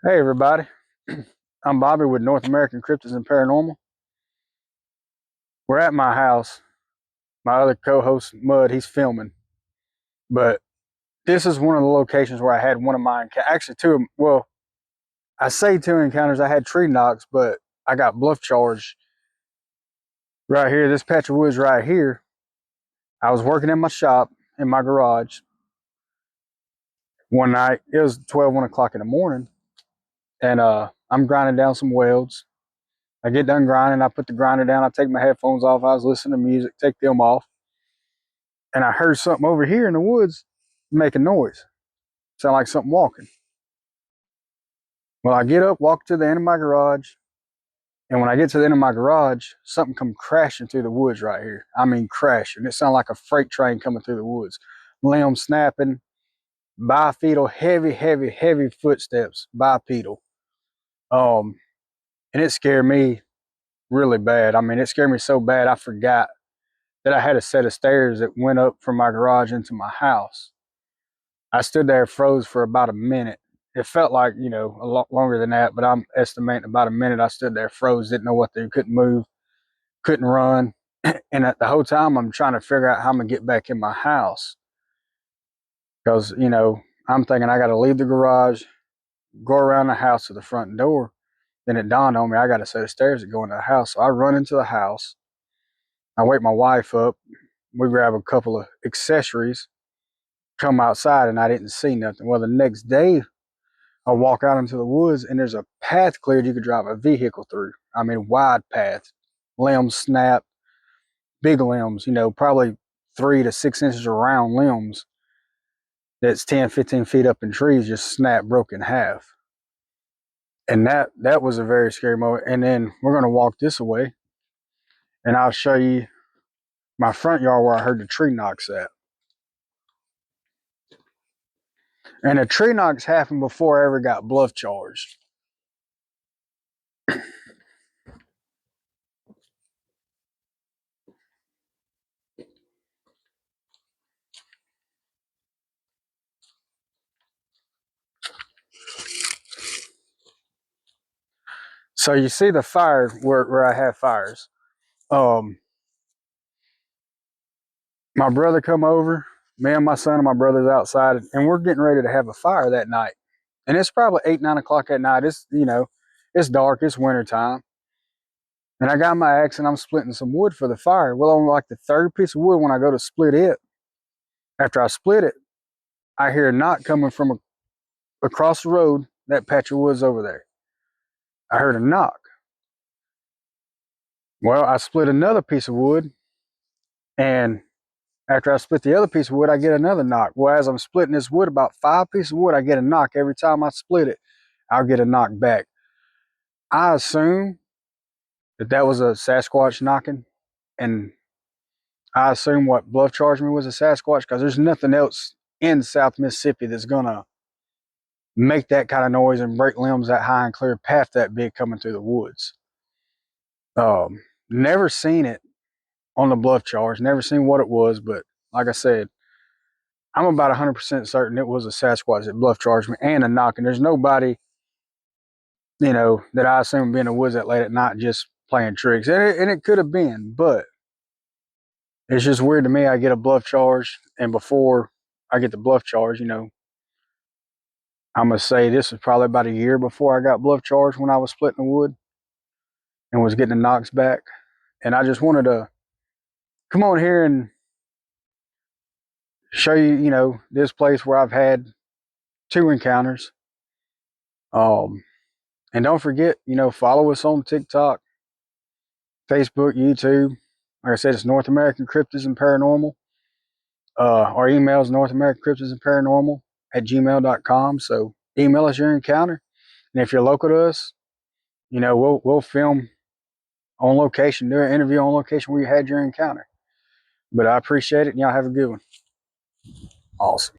Hey everybody, I'm Bobby with North American Cryptids and Paranormal. We're at my house. My other co-host Mud, he's filming, but this is one of the locations where I had one of my actually two. Well, I say two encounters. I had tree knocks, but I got bluff charged right here. This patch of woods right here. I was working in my shop in my garage one night. It was 1 o'clock in the morning, and I'm grinding down some welds. I get done grinding. I put the grinder down. I take my headphones off. I was listening to music. Take them off. And I heard something over here in the woods making noise. Sound like something walking. Well, I get up, walk to the end of my garage, and when I get to the end of my garage, something come crashing through the woods right here. I mean crashing. It sounded like a freight train coming through the woods. Limbs snapping, bipedal, heavy footsteps, bipedal. And it scared me really bad. I mean, it scared me so bad I forgot that I had a set of stairs that went up from my garage into my house. I stood there froze for about a minute. It felt like, a lot longer than that, but I'm estimating about a minute. I stood there froze, didn't know what to do, couldn't move, couldn't run. And the whole time I'm trying to figure out how I'm going to get back in my house. Because, I'm thinking I got to leave the garage, go around the house to the front door. Then it dawned on me, I got a set of stairs that go into the house. So I run into the house. I wake my wife up. We grab a couple of accessories, come outside, and I didn't see nothing. Well, the next day, I walk out into the woods and there's a path cleared you could drive a vehicle through. I mean, wide path, limbs snap, big limbs, probably 3 to 6 inches around limbs that's 10, 15 feet up in trees just snap, broke in half. And that was a very scary moment. And then we're going to walk this away and I'll show you my front yard where I heard the tree knocks at. And the tree knocks happened before I ever got bluff charged. So you see the fire where I have fires. My brother come over, me and my son and my brother's outside, and we're getting ready to have a fire that night. And it's probably 8, 9 o'clock at night. It's dark, it's winter time. And I got my axe and I'm splitting some wood for the fire. Well, on like the third piece of wood, when I go to split it, after I split it, I hear a knock coming from across the road, that patch of woods over there. I heard a knock. Well, I split another piece of wood, and after I split the other piece of wood, I get another knock. Well, as I'm splitting this wood, about 5 pieces of wood, I get a knock. Every time I split it, I'll get a knock back. I assume that was a Sasquatch knocking, and I assume what bluff charged me was a Sasquatch, because there's nothing else in South Mississippi that's gonna make that kind of noise and break limbs that high and clear path that big coming through the woods. Never seen it on the bluff charge, never seen what it was, but like I said, I'm about 100% certain it was a Sasquatch that bluff charged me and a knock. And there's nobody, that I assume would be in the woods that late at night just playing tricks. And it could have been, but it's just weird to me. I get a bluff charge, and before I get the bluff charge, I'm going to say this was probably about a year before I got bluff charged when I was splitting the wood and was getting the knocks back. And I just wanted to come on here and show you, this place where I've had 2 encounters. And don't forget, follow us on TikTok, Facebook, YouTube. Like I said, it's North American Cryptids and Paranormal. Our email is North American Cryptids and Paranormal @gmail.com. So email us your encounter. And if you're local to us, we'll film on location, do an interview on location where you had your encounter. But I appreciate it, and y'all have a good one. Awesome.